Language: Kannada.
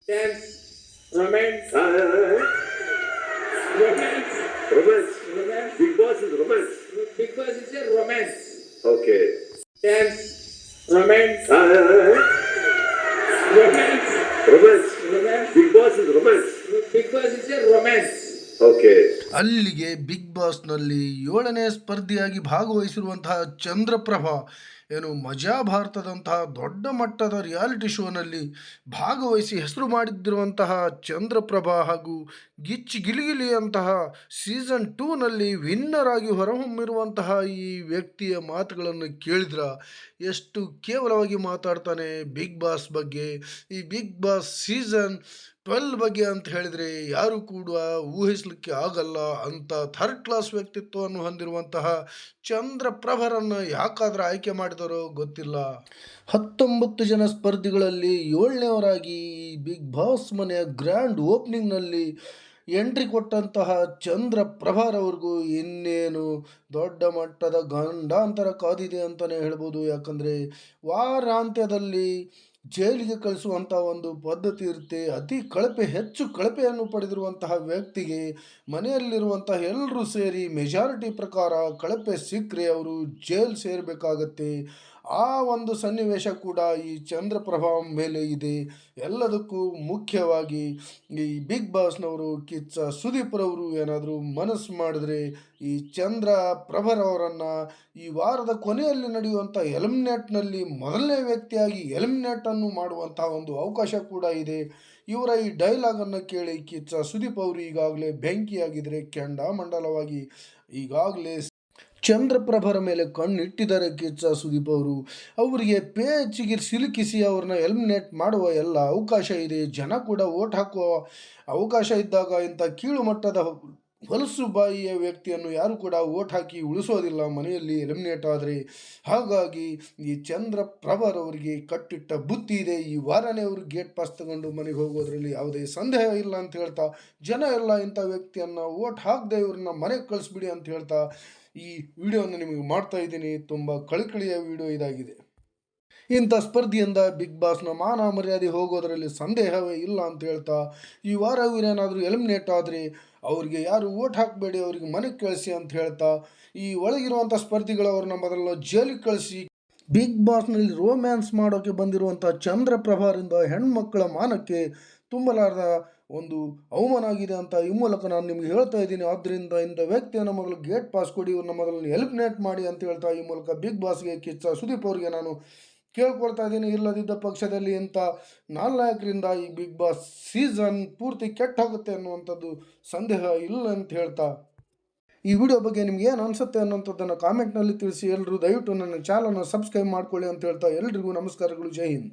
Dance, romance, romance, Romance. romance. Big Boss is romance. Big Boss is a romance. Okay. Dance, romance, romance, Romance. romance. Big Boss is romance. Big Boss is a romance. Okay. ಅಲ್ಲಿಗೆ ಬಿಗ್ ಬಾಸ್ನಲ್ಲಿ 7ನೇ ಸ್ಪರ್ಧಿಯಾಗಿ ಭಾಗವಹಿಸಿರುವಂತಹ ಚಂದ್ರಪ್ರಭಾ ಏನು ಮಜಾ ಭಾರತದಂತಹ ದೊಡ್ಡ ಮಟ್ಟದ ರಿಯಾಲಿಟಿ ಶೋನಲ್ಲಿ ಭಾಗವಹಿಸಿ ಹೆಸರು ಮಾಡಿದ್ದಿರುವಂತಹ ಚಂದ್ರಪ್ರಭಾ ಹಾಗೂ ಗಿಚ್ಚಿ ಗಿಲಿಗಿಲಿ ಅಂತಹ ಸೀಸನ್ 2ನಲ್ಲಿ ವಿನ್ನರ್ ಆಗಿ ಹೊರಹೊಮ್ಮಿರುವಂತಹ ಈ ವ್ಯಕ್ತಿಯ ಮಾತುಗಳನ್ನು ಕೇಳಿದ್ರ ಎಷ್ಟು ಕೇವಲವಾಗಿ ಮಾತಾಡ್ತಾನೆ ಬಿಗ್ ಬಾಸ್ ಬಗ್ಗೆ. ಈ ಬಿಗ್ ಬಾಸ್ ಸೀಸನ್ 12 ಬಗ್ಗೆ ಅಂತ ಹೇಳಿದರೆ ಯಾರು ಕೂಡ ಊಹಿಸಲಿಕ್ಕೆ ಆಗಲ್ಲ ಅಂತ ಥರ್ಡ್ ಕ್ಲಾಸ್ ವ್ಯಕ್ತಿತ್ವವನ್ನು ಹೊಂದಿರುವಂತಹ ಚಂದ್ರಪ್ರಭರನ್ನು ಯಾಕಾದ್ರೆ ಆಯ್ಕೆ ಮಾಡಿದರೋ ಗೊತ್ತಿಲ್ಲ. 19 ಜನ ಸ್ಪರ್ಧಿಗಳಲ್ಲಿ 7ನೇವರಾಗಿ ಬಿಗ್ ಬಾಸ್ ಮನೆಯ ಗ್ರ್ಯಾಂಡ್ ಓಪನಿಂಗ್ನಲ್ಲಿ ಎಂಟ್ರಿ ಕೊಟ್ಟಂತಹ ಚಂದ್ರಪ್ರಭಾರವ್ರಿಗೂ ಇನ್ನೇನು ದೊಡ್ಡ ಮಟ್ಟದ ಗಂಡಾಂತರ ಕಾದಿದೆ ಅಂತಲೇ ಹೇಳ್ಬೋದು. ಯಾಕಂದರೆ ವಾರಾಂತ್ಯದಲ್ಲಿ ಜೈಲಿಗೆ ಕಳಿಸುವಂಥ ಒಂದು ಪದ್ಧತಿ ಇರುತ್ತೆ. ಅತಿ ಕಳಪೆ ಹೆಚ್ಚು ಕಳಪೆಯನ್ನು ಪಡೆದಿರುವಂತಹ ವ್ಯಕ್ತಿಗೆ ಮನೆಯಲ್ಲಿರುವಂತಹ ಎಲ್ಲರೂ ಸೇರಿ ಮೆಜಾರಿಟಿ ಪ್ರಕಾರ ಕಳಪೆ ಸಿಕ್ಕರೆ ಅವರು ಜೈಲ್ ಸೇರಬೇಕಾಗತ್ತೆ. ಆ ಒಂದು ಸನ್ನಿವೇಶ ಕೂಡ ಈ ಚಂದ್ರಪ್ರಭಾ ಮೇಲೆ ಇದೆ. ಎಲ್ಲದಕ್ಕೂ ಮುಖ್ಯವಾಗಿ ಈ ಬಿಗ್ ಬಾಸ್ನವರು ಕಿಚ್ಚ ಸುದೀಪ್ರವರು ಏನಾದರೂ ಮನಸ್ಸು ಮಾಡಿದ್ರೆ ಈ ಚಂದ್ರಪ್ರಭರವರನ್ನು ಈ ವಾರದ ಕೊನೆಯಲ್ಲಿ ನಡೆಯುವಂಥ ಎಲಿಮಿನೇಟ್ನಲ್ಲಿ ಮೊದಲನೇ ವ್ಯಕ್ತಿಯಾಗಿ ಎಲಿಮಿನೇಟನ್ನು ಮಾಡುವಂತಹ ಒಂದು ಅವಕಾಶ ಕೂಡ ಇದೆ. ಇವರ ಈ ಡೈಲಾಗನ್ನು ಕೇಳಿ ಕಿಚ್ಚ ಸುದೀಪ್ ಅವರು ಈಗಾಗಲೇ ಬೆಂಕಿಯಾಗಿದ್ದರೆ ಕೆಂಡಾಮಂಡಲವಾಗಿ ಈಗಾಗಲೇ ಚಂದ್ರಪ್ರಭರ ಮೇಲೆ ಕಣ್ಣಿಟ್ಟಿದ್ದಾರೆ ಕಿಚ್ಚ ಸುದೀಪ್ ಅವರು. ಅವರಿಗೆ ಪೇಚಿಗೆ ಸಿಲುಕಿಸಿ ಅವ್ರನ್ನ ಎಲಿಮಿನೇಟ್ ಮಾಡುವ ಎಲ್ಲ ಅವಕಾಶ ಇದೆ. ಜನ ಕೂಡ ಓಟ್ ಹಾಕುವ ಅವಕಾಶ ಇದ್ದಾಗ ಇಂಥ ಕೀಳು ಮಟ್ಟದ ಹೊಲಸು ಬಾಯಿಯ ವ್ಯಕ್ತಿಯನ್ನು ಯಾರು ಕೂಡ ಓಟ್ ಹಾಕಿ ಉಳಿಸೋದಿಲ್ಲ ಮನೆಯಲ್ಲಿ ಎಲಿಮಿನೇಟ್ ಆದರೆ. ಹಾಗಾಗಿ ಈ ಚಂದ್ರಪ್ರಭರವರಿಗೆ ಕಟ್ಟಿಟ್ಟ ಬುತ್ತಿ ಇದೆ. ಈ ವಾರನೇ ಅವರು ಗೇಟ್ ಪಾಸ್ ತಗೊಂಡು ಮನೆಗೆ ಹೋಗೋದ್ರಲ್ಲಿ ಯಾವುದೇ ಸಂದೇಹ ಇಲ್ಲ ಅಂತ ಹೇಳ್ತಾ, ಜನ ಎಲ್ಲ ಇಂಥ ವ್ಯಕ್ತಿಯನ್ನು ಓಟ್ ಹಾಕದೆ ಇವ್ರನ್ನ ಮನೆಗೆ ಕಳಿಸ್ಬಿಡಿ ಅಂತ ಹೇಳ್ತಾ ಈ ವಿಡಿಯೋವನ್ನು ನಿಮಗೆ ಮಾಡ್ತಾ ಇದ್ದೀನಿ. ತುಂಬ ಕಳಕಳಿಯ ವಿಡಿಯೋ ಇದಾಗಿದೆ. ಇಂಥ ಸ್ಪರ್ಧೆಯಿಂದ ಬಿಗ್ ಬಾಸ್ನ ಮಾನ ಮರ್ಯಾದೆ ಹೋಗೋದರಲ್ಲಿ ಸಂದೇಹವೇ ಇಲ್ಲ ಅಂತ ಹೇಳ್ತಾ, ಈ ವಾರ ಇವರೇನಾದರೂ ಎಲಿಮಿನೇಟ್ ಆದರೆ ಅವ್ರಿಗೆ ಯಾರು ಓಟ್ ಹಾಕಬೇಡಿ, ಅವ್ರಿಗೆ ಮನೆಗೆ ಕಳಿಸಿ ಅಂತ ಹೇಳ್ತಾ, ಈ ಒಳಗಿರುವಂಥ ಸ್ಪರ್ಧಿಗಳವ್ರನ್ನ ಮೊದಲು ಜೈಲಿಗೆ ಕಳಿಸಿ ಬಿಗ್ ಬಾಸ್ನಲ್ಲಿ ರೋಮ್ಯಾನ್ಸ್ ಮಾಡೋಕ್ಕೆ ಬಂದಿರುವಂಥ ಚಂದ್ರಪ್ರಭಾರಿಂದ ಹೆಣ್ಮಕ್ಕಳ ಮಾನಕ್ಕೆ ತುಂಬಲಾರದ ಒಂದು ಅವಮಾನ ಆಗಿದೆ ಅಂತ ಈ ಮೂಲಕ ನಾನು ನಿಮ್ಗೆ ಹೇಳ್ತಾ ಇದ್ದೀನಿ. ಆದ್ದರಿಂದ ಇಂಥ ವ್ಯಕ್ತಿಯನ್ನು ಮೊದಲು ಗೇಟ್ ಪಾಸ್ ಕೊಡಿ, ಇವ್ರನ್ನ ಮೊದಲು ಎಲಿಮಿನೇಟ್ ಮಾಡಿ ಅಂತ ಹೇಳ್ತಾ ಈ ಮೂಲಕ ಬಿಗ್ ಬಾಸ್ಗೆ ಕಿಚ್ಚ ಸುದೀಪ್ ಅವರಿಗೆ ನಾನು ಕೇಳ್ಕೊಳ್ತಾ ಇದ್ದೀನಿ. ಇಲ್ಲದಿದ್ದ ಪಕ್ಷದಲ್ಲಿ ಇಂಥ ನಾಲ್ಕರಿಂದ ಈ ಬಿಗ್ ಬಾಸ್ ಸೀಸನ್ ಪೂರ್ತಿ ಕೆಟ್ಟ ಹೋಗುತ್ತೆ ಅನ್ನುವಂಥದ್ದು ಸಂದೇಹ ಇಲ್ಲ ಅಂತ ಹೇಳ್ತಾ, ಈ ವಿಡಿಯೋ ಬಗ್ಗೆ ನಿಮ್ಗೆ ಏನು ಅನಿಸುತ್ತೆ ಅನ್ನೋಂಥದ್ದನ್ನು ಕಾಮೆಂಟ್ನಲ್ಲಿ ತಿಳಿಸಿ. ಎಲ್ಲರೂ ದಯವಿಟ್ಟು ನನ್ನ ಚಾನಲ್ನ ಸಬ್ಸ್ಕ್ರೈಬ್ ಮಾಡ್ಕೊಳ್ಳಿ ಅಂತ ಹೇಳ್ತಾ ಎಲ್ರಿಗೂ ನಮಸ್ಕಾರಗಳು. ಜೈ ಹಿಂದ್.